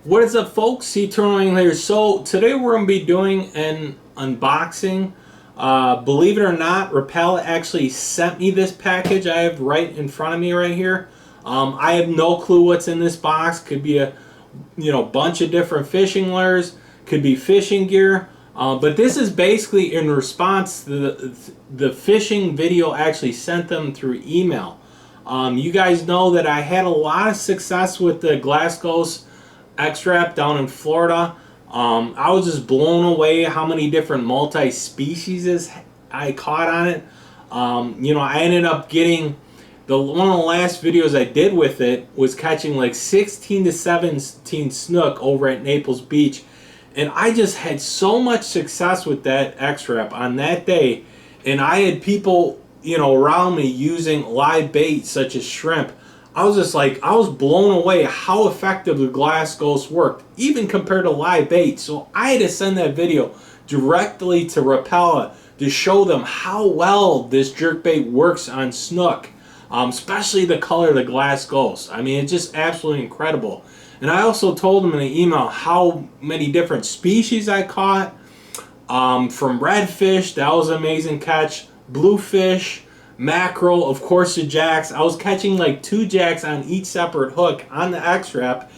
What is up, folks? Eternal here. So today we're going to be doing an unboxing. Believe it or not, Rapala actually sent me this package I have right in front of me right here. I have no clue what's in this box. Could be a bunch of different fishing lures. Could be fishing gear. But this is basically in response to the fishing video actually sent them through email. You guys know that I had a lot of success with the Glasgow's X-Rap down in Florida. I was just blown away how many different multi-species I caught on it. I ended up getting one of the last videos I did with it was catching like 16 to 17 snook over at Naples Beach, and I just had so much success with that X-Rap on that day. And I had people around me using live bait such as shrimp. I was blown away how effective the glass ghost worked, even compared to live bait. So I had to send that video directly to Rapala to show them how well this jerkbait works on snook, especially the color of the glass ghost. I mean, it's just absolutely incredible. And I also told them in the email how many different species I caught, from redfish, that was an amazing catch, bluefish, mackerel, of course the jacks. I was catching like 2 jacks on each separate hook on the X-Rap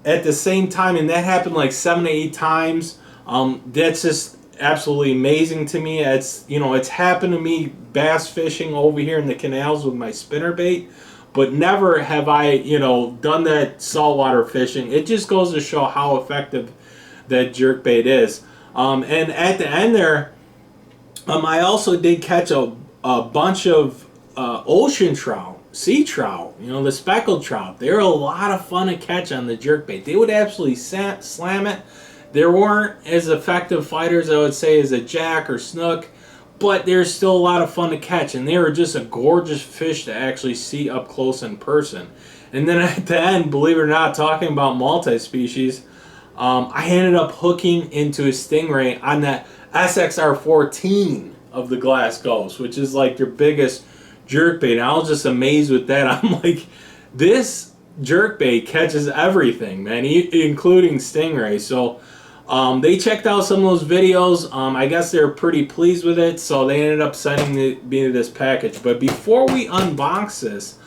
at the same time, and that happened like 7 to 8 times. That's just absolutely amazing to me. It's happened to me bass fishing over here in the canals with my spinnerbait, but never have I done that saltwater fishing. It just goes to show how effective that jerkbait is. And at the end there, I also did catch a bunch of ocean trout, sea trout, the speckled trout. They were a lot of fun to catch on the jerkbait. They would absolutely slam it. They weren't as effective fighters, I would say, as a jack or snook, but they're still a lot of fun to catch, and they were just a gorgeous fish to actually see up close in person. And then at the end, believe it or not, talking about multi-species, I ended up hooking into a stingray on that SXR14 of the Glass Ghost, which is like their biggest jerkbait. And I was just amazed with that. I'm like, this jerkbait catches everything, man, including stingray. So they checked out some of those videos. I guess they were pretty pleased with it, so they ended up sending me this package. But before we unbox this,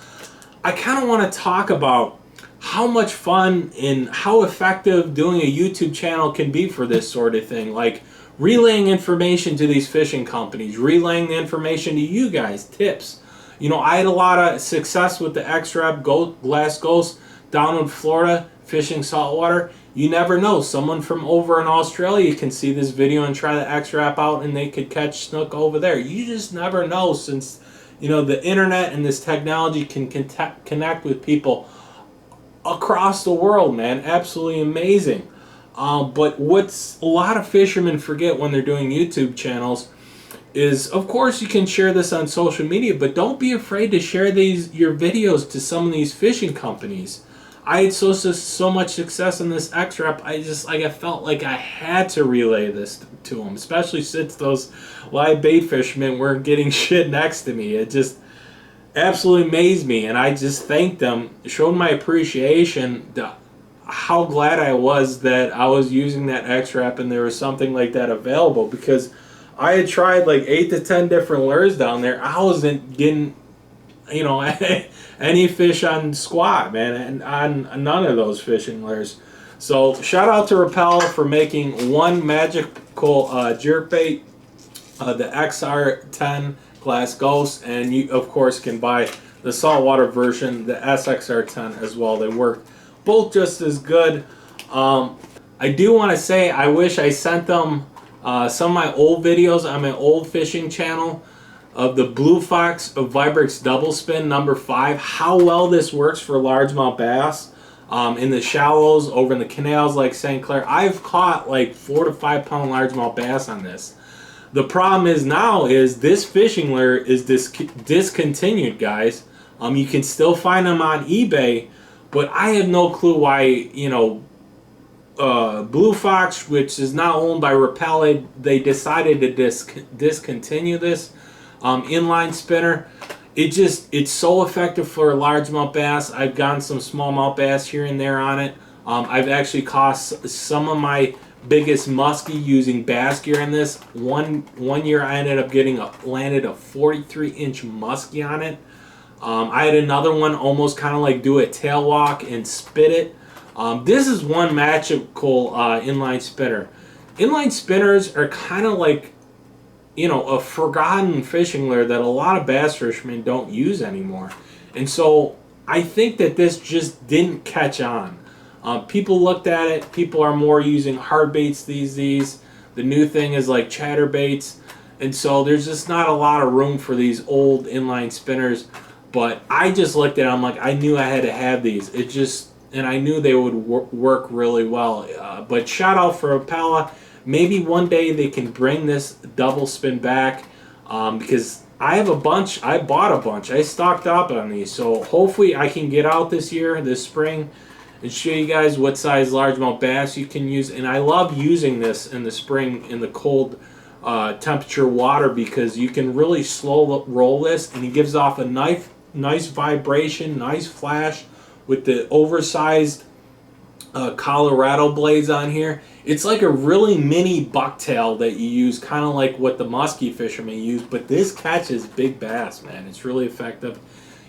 I kind of want to talk about how much fun and how effective doing a YouTube channel can be for this sort of thing. Like, relaying information to these fishing companies, relaying the information to you guys, tips. I had a lot of success with the X-Rap Glass Ghost down in Florida, fishing saltwater. You never know. Someone from over in Australia can see this video and try the X-Rap out, and they could catch snook over there. You just never know, since the internet and this technology can connect with people across the world, man. Absolutely amazing. But what's a lot of fishermen forget when they're doing YouTube channels is, of course, you can share this on social media, but don't be afraid to share your videos to some of these fishing companies. I had so much success in this X-Rap, I felt like I had to relay this to them, especially since those live bait fishermen weren't getting shit next to me. It just absolutely amazed me, and I just thanked them, showed my appreciation, how glad I was that I was using that X-Rap and there was something like that available, because I had tried like 8 to 10 different lures down there. I wasn't getting any fish on squat, man, and on none of those fishing lures. So shout out to Rapala for making one magical jerkbait, the XR10 Glass Ghost, and you of course can buy the saltwater version, the SXR10 as well. They work both just as good. I do want to say I wish I sent them some of my old videos on my old fishing channel of the Blue Fox of Vibrix Double Spin number 5. How well this works for largemouth bass in the shallows over in the canals like St. Clair. I've caught like 4 to 5 pound largemouth bass on this. The problem is now is this fishing lure is discontinued, guys. You can still find them on eBay, but I have no clue why, Blue Fox, which is now owned by Rapala, they decided to discontinue this inline spinner. It's so effective for largemouth bass. I've gotten some smallmouth bass here and there on it. I've actually caught some of my biggest muskie using bass gear in this. One year I ended up landed a 43-inch muskie on it. I had another one almost kind of like do a tail walk and spit it. This is one magical inline spinner. Inline spinners are kind of like, you know, a forgotten fishing lure that a lot of bass fishermen don't use anymore. And so I think that this just didn't catch on. People looked at it. People are more using hard baits these days. The new thing is like chatterbaits. And so there's just not a lot of room for these old inline spinners. But I just looked at it. I'm like, I knew I had to have these. It just, and I knew they would work really well. But shout out for Rapala. Maybe one day they can bring this double spin back, because I have a bunch. I bought a bunch. I stocked up on these. So hopefully I can get out this year, this spring, and show you guys what size largemouth bass you can use. And I love using this in the spring in the cold temperature water, because you can really slow roll this, and it gives off a nice vibration, nice flash with the oversized Colorado blades on here. It's like a really mini bucktail that you use, kind of like what the muskie fishermen use, but this catches big bass, man. It's really effective.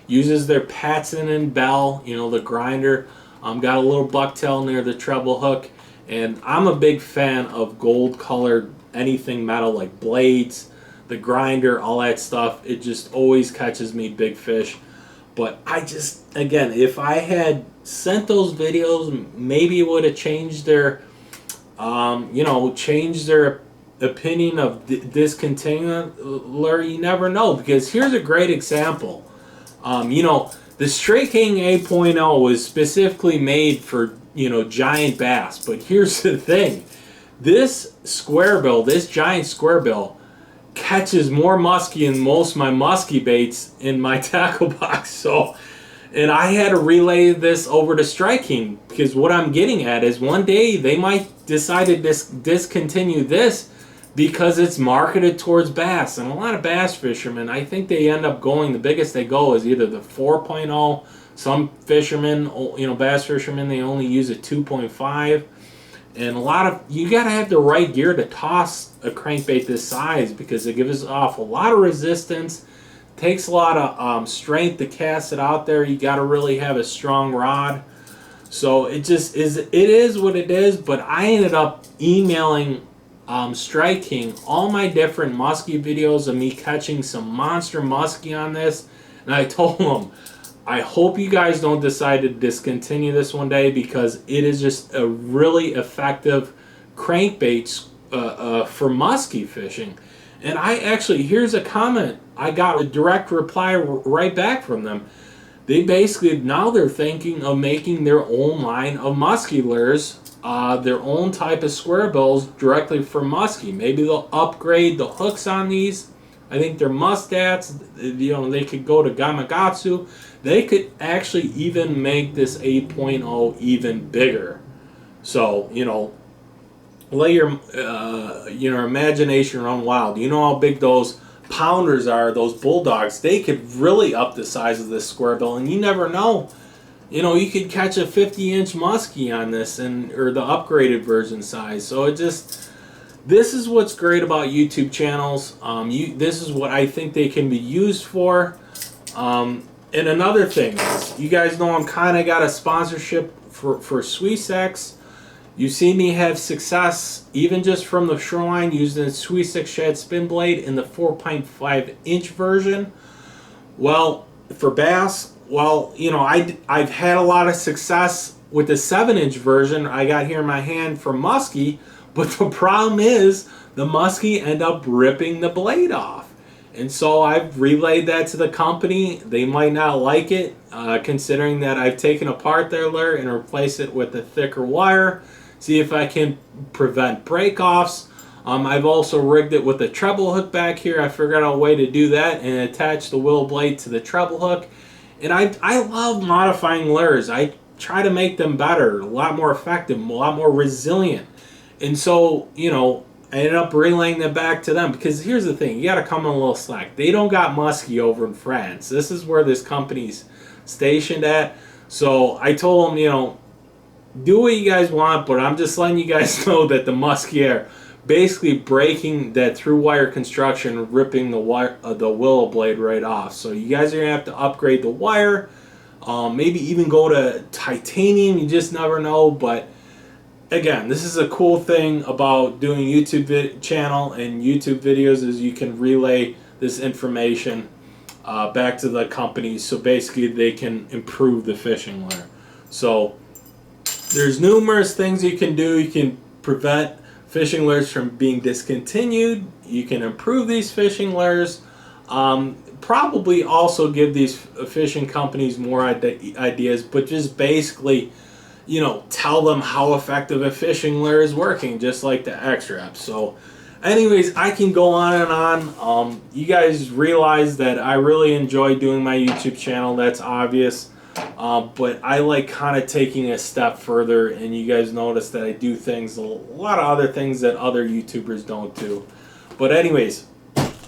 Uses their Patson and Bell, you know, the grinder. Got a little bucktail near the treble hook, and I'm a big fan of gold colored anything metal like blades, the grinder, all that stuff. It just always catches me big fish. But I just, again, if I had sent those videos, maybe it would have changed their, you know, changed their opinion of discontinuing lure. You never know, because here's a great example. You know, the Stray King 8.0 was specifically made for, you know, giant bass. But here's the thing. This squarebill, this giant squarebill, catches more muskie than most of my muskie baits in my tackle box. So, and I had to relay this over to Stray King, because what I'm getting at is one day they might decide to discontinue this because it's marketed towards bass. And a lot of bass fishermen, I think they end up going, the biggest they go is either the 4.0. Some fishermen, you know, bass fishermen, they only use a 2.5. And a lot of, you got to have the right gear to toss a crankbait this size, because it gives off a lot of resistance. Takes a lot of strength to cast it out there. You got to really have a strong rod. So it just is, it is what it is. But I ended up emailing Stray King all my different muskie videos of me catching some monster muskie on this. And I told them, I hope you guys don't decide to discontinue this one day, because it is just a really effective crankbait for muskie fishing. And I actually, here's a comment. I got a direct reply right back from them. They basically, now they're thinking of making their own line of muskie lures, their own type of square bills directly for muskie. Maybe they'll upgrade the hooks on these. I think they're mustats. You know, they could go to Gamakatsu. They could actually even make this 8.0 even bigger. So, you know, let your imagination run wild. You know how big those pounders are, those bulldogs. They could really up the size of this square bill, and you never know. You know, you could catch a 50-inch muskie on this, or the upgraded version size. So it just, this is what's great about YouTube channels. This is what I think they can be used for. And another thing is, you guys know I'm kind of got a sponsorship for Sweesex. You see me have success even just from the shoreline using the Sweesex Shad Spin Blade in the 4.5-inch version. Well, for bass, well, you know, I've had a lot of success with the 7-inch version I got here in my hand for muskie, but the problem is the muskie end up ripping the blade off. And so I've relayed that to the company. They might not like it, considering that I've taken apart their lure and replaced it with a thicker wire. See if I can prevent break-offs. I've also rigged it with a treble hook back here. I figured out a way to do that and attach the willow blade to the treble hook. And I love modifying lures. I try to make them better, a lot more effective, a lot more resilient. And so, you know, I ended up relaying them back to them, because here's the thing, you got to come in a little slack. They don't got muskie over in France. This is where this company's stationed at. So I told them, you know, do what you guys want, but I'm just letting you guys know that the musky are basically breaking that through wire construction, ripping the wire, the willow blade right off. So you guys are gonna have to upgrade the wire, maybe even go to titanium. You just never know. But again, this is a cool thing about doing YouTube channel and YouTube videos is you can relay this information back to the companies, so basically they can improve the fishing lure. So there's numerous things you can do. You can prevent fishing lures from being discontinued. You can improve these fishing lures. Probably also give these fishing companies more ideas, but just basically, you know, tell them how effective a fishing lure is working, just like the X-Wrap. So anyways, I can go on and on. You guys realize that I really enjoy doing my YouTube channel. That's obvious. But I like kind of taking a step further, and you guys notice that I do things, a lot of other things that other YouTubers don't do. But anyways,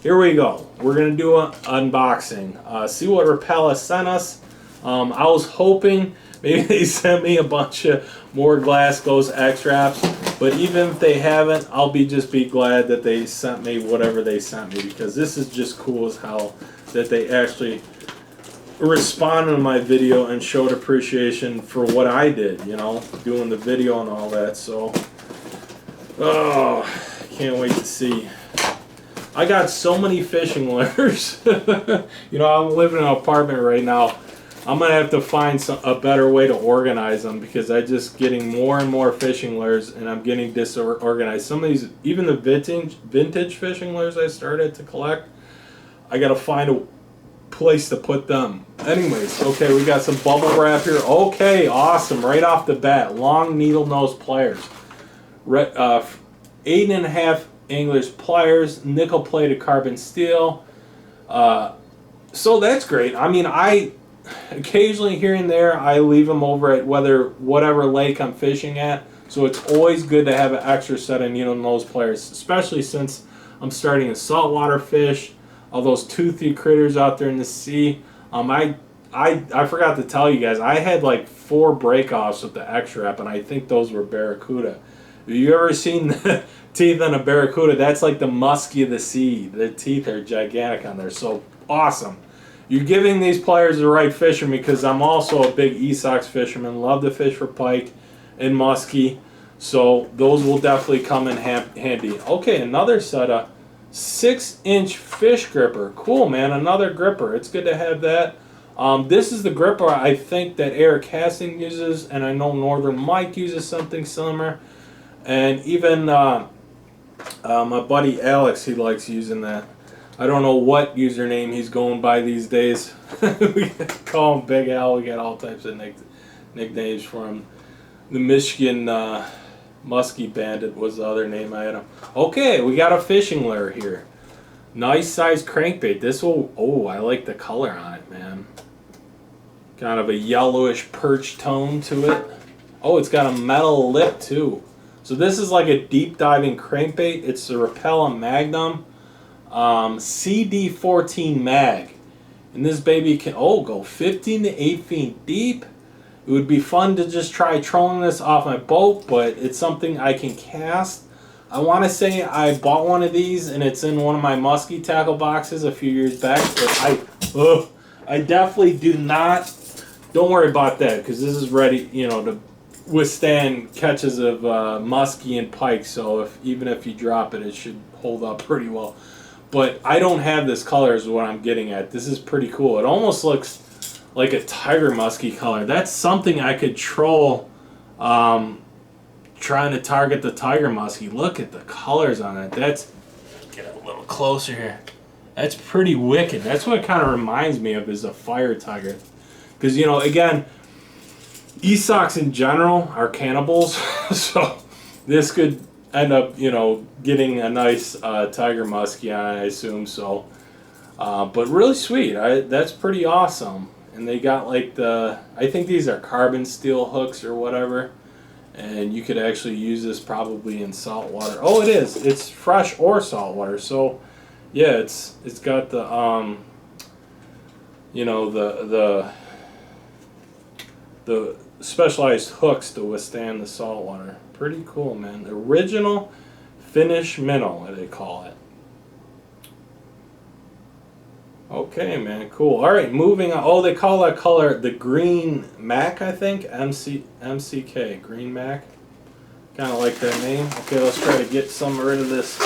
here we go. We're going to do an unboxing. See what Rapala sent us. I was hoping maybe they sent me a bunch of more Glasgow's X-Wraps, but even if they haven't, I'll just be glad that they sent me whatever they sent me, because this is just cool as hell that they actually responded to my video and showed appreciation for what I did, you know, doing the video and all that. So, oh, can't wait to see. I got so many fishing lures. You know, I'm living in an apartment right now. I'm going to have to find a better way to organize them, because I'm just getting more and more fishing lures and I'm getting disorganized. Some of these, even the vintage fishing lures I started to collect, I got to find a place to put them. Anyways, okay, we got some bubble wrap here. Okay, awesome. Right off the bat, long needle nose pliers. 8.5 English pliers, nickel plated carbon steel. So that's great. I mean, I occasionally here and there I leave them over at whatever lake I'm fishing at, so it's always good to have an extra set of needle nose pliers, especially since I'm starting to saltwater fish, all those toothy critters out there in the sea. I forgot to tell you guys, I had like 4 breakoffs with the X-Wrap, and I think those were barracuda. Have you ever seen the teeth on a barracuda? That's like the muskie of the sea. The teeth are gigantic on there. So awesome. You're giving these pliers the right fisherman, because I'm also a big E-Sox fisherman. Love to fish for pike and muskie. So those will definitely come in handy. Okay, another set of 6-inch fish gripper. Cool, man. Another gripper. It's good to have that. This is the gripper I think that Eric Casting uses, and I know Northern Mike uses something similar. And even my buddy Alex, he likes using that. I don't know what username he's going by these days. We call him Big Al. We got all types of nicknames for him. The Michigan Muskie Bandit was the other name I had him. Okay, we got a fishing lure here. Nice size crankbait. This will, oh, I like the color on it, man. Kind of a yellowish perch tone to it. Oh, it's got a metal lip too. So this is like a deep diving crankbait. It's the Rapala Magnum CD14 mag. And this baby can, go 15 to 8 feet deep. It would be fun to just try trolling this off my boat, but it's something I can cast. I want to say I bought one of these, and it's in one of my muskie tackle boxes a few years back, but I definitely do not, don't worry about that, because this is ready, you know, to withstand catches of muskie and pike, so even if you drop it, it should hold up pretty well. But I don't have this color is what I'm getting at. This is pretty cool. It almost looks like a tiger muskie color. That's something I could troll trying to target the tiger muskie. Look at the colors on it. That's, get it a little closer here. That's pretty wicked. That's what it kind of reminds me of, is a fire tiger. Because, you know, again, E-Sox in general are cannibals, so this could end up, you know, getting a nice tiger muskie on, I assume. So, but really sweet. That's pretty awesome. And they got like the, I think these are carbon steel hooks or whatever, and you could actually use this probably in salt water. Oh, it is. It's fresh or salt water. So, yeah, it's got the you know, the specialized hooks to withstand the salt water. Pretty cool, man. The original Finnish minnow, they call it. Okay, man, cool. All right, moving on. Oh, they call that color the green mac, I think. MCK, green mac. Kind of like that name. Okay, let's try to get some rid of this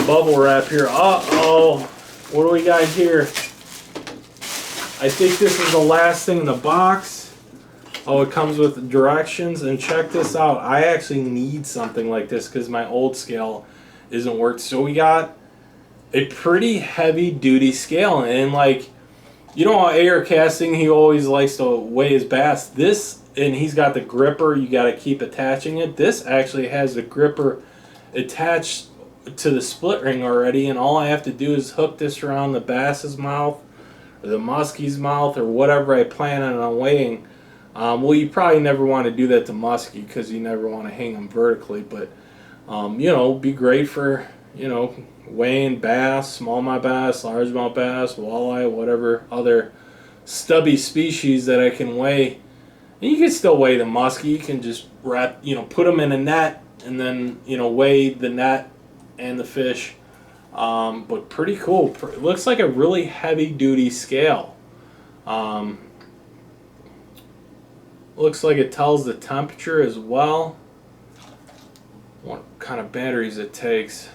bubble wrap here. Uh-oh. What do we got here? I think this is the last thing in the box. Oh, it comes with directions. And check this out. I actually need something like this because my old scale isn't worked. So we got a pretty heavy duty scale. And like, you know how air casting, he always likes to weigh his bass. This, and he's got the gripper. You got to keep attaching it. This actually has the gripper attached to the split ring already. And all I have to do is hook this around the bass's mouth, or the muskie's mouth, or whatever I plan on weighing. Well, you probably never want to do that to muskie because you never want to hang them vertically. But, you know, be great for, you know, weighing bass, smallmouth bass, largemouth bass, walleye, whatever other stubby species that I can weigh. And you can still weigh the muskie. You can just wrap, you know, put them in a net and then, you know, weigh the net and the fish. But pretty cool. It looks like a really heavy duty scale. Looks like it tells the temperature as well, what kind of batteries it takes.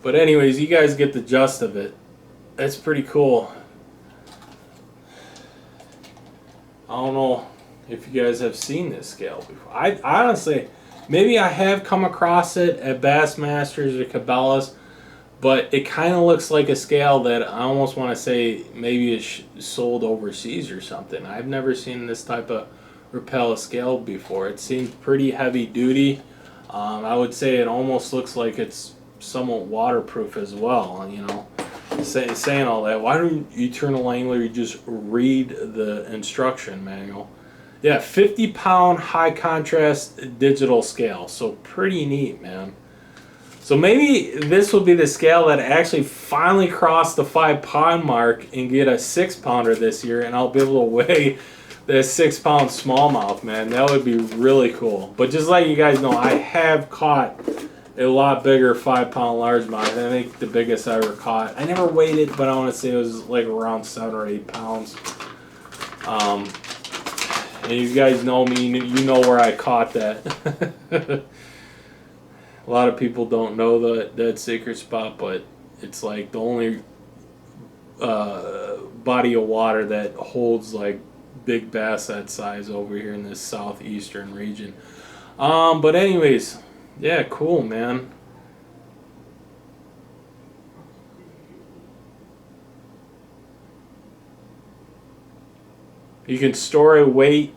But anyways, you guys get the gist of it. That's pretty cool. I don't know if you guys have seen this scale before. I honestly, maybe I have come across it at Bassmasters or Cabela's, but it kind of looks like a scale that I almost want to say maybe it's sold overseas or something. I've never seen this type of Rapala scale before. It seems pretty heavy duty. I would say it almost looks like it's somewhat waterproof as well. You know, saying all that, why don't you turn a angler? You just read the instruction manual. Yeah, 50-pound high contrast digital scale. So pretty neat, man. So maybe this will be the scale that actually finally crossed the 5-pound mark and get a 6-pounder this year, and I'll be able to weigh the 6-pound smallmouth, man. That would be really cool. But just like you guys know, I have caught a lot bigger 5-pound largemouth. I think the biggest I ever caught, I never weighed it, but I want to say it was like around 7 or 8 pounds. And you guys know me, you know where I caught that. A lot of people don't know that secret spot, but it's like the only body of water that holds like big bass that size over here in this southeastern region. But anyways, yeah, cool, man. You can store a weight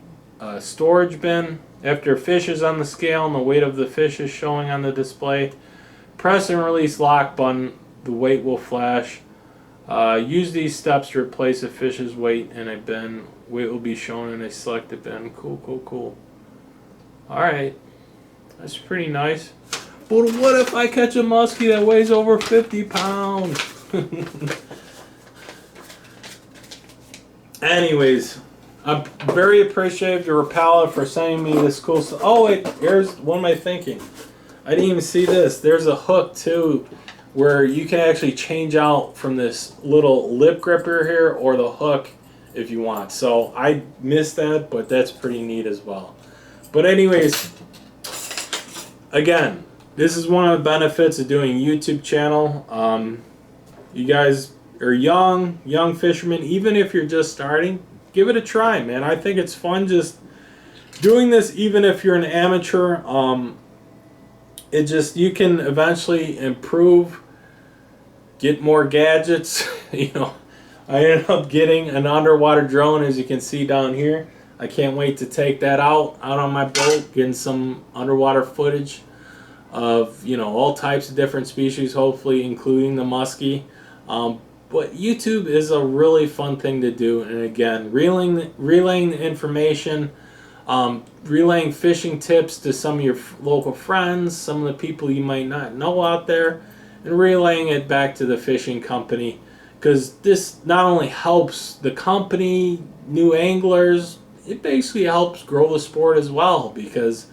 storage bin. After a fish is on the scale and the weight of the fish is showing on the display, press and release lock button. The weight will flash. Use these steps to replace a fish's weight in a bin. Weight will be shown in a selected bin. Cool, cool, cool. Alright. That's pretty nice. But what if I catch a muskie that weighs over 50 pounds? Anyways, I'm very appreciative to Rapala for sending me this cool stuff. Oh wait, here's, what am I thinking? I didn't even see this. There's a hook too, where you can actually change out from this little lip gripper here or the hook if you want. So I missed that, but that's pretty neat as well. But anyways, again, this is one of the benefits of doing a YouTube channel. You guys are young fishermen. Even if you're just starting, give it a try, man. I think it's fun just doing this, even if you're an amateur. It just, you can eventually improve, get more gadgets. You know, I ended up getting an underwater drone, as you can see down here. I can't wait to take that out on my boat, getting some underwater footage of, you know, all types of different species, hopefully including the muskie. But YouTube is a really fun thing to do, and again, relaying the information, relaying fishing tips to some of your local friends, some of the people you might not know out there, and relaying it back to the fishing company, because this not only helps the company, new anglers, it basically helps grow the sport as well, because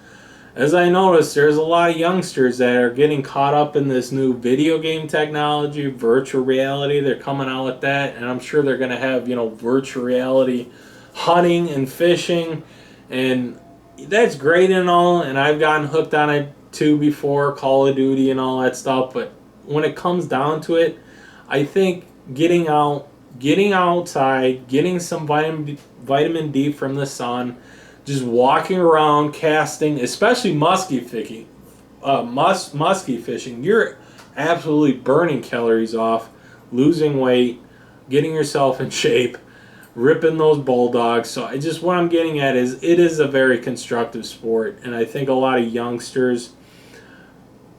as I noticed, there's a lot of youngsters that are getting caught up in this new video game technology, virtual reality. They're coming out with that, and I'm sure they're going to have, virtual reality hunting and fishing, and that's great and all, and I've gotten hooked on it too before, Call of Duty and all that stuff, but when it comes down to it, I think getting outside, getting some vitamin D from the sun, just walking around, casting, especially musky fishing, you're absolutely burning calories off, losing weight, getting yourself in shape, ripping those bulldogs. So what I'm getting at is it is a very constructive sport, and I think a lot of youngsters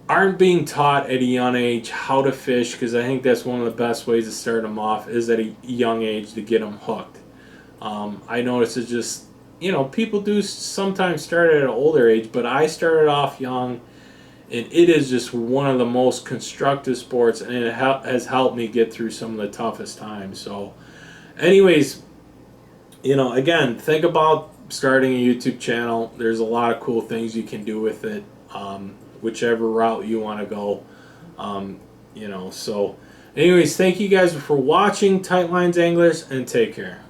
aren't being taught at a young age how to fish, because I think that's one of the best ways to start them off is at a young age to get them hooked. I notice it's just, people do sometimes start at an older age, but I started off young, and it is just one of the most constructive sports, and it has helped me get through some of the toughest times. So anyways, again, think about starting a YouTube channel. There's a lot of cool things you can do with it, whichever route you want to go. So anyways, thank you guys for watching, Tight Lines Anglers, and take care.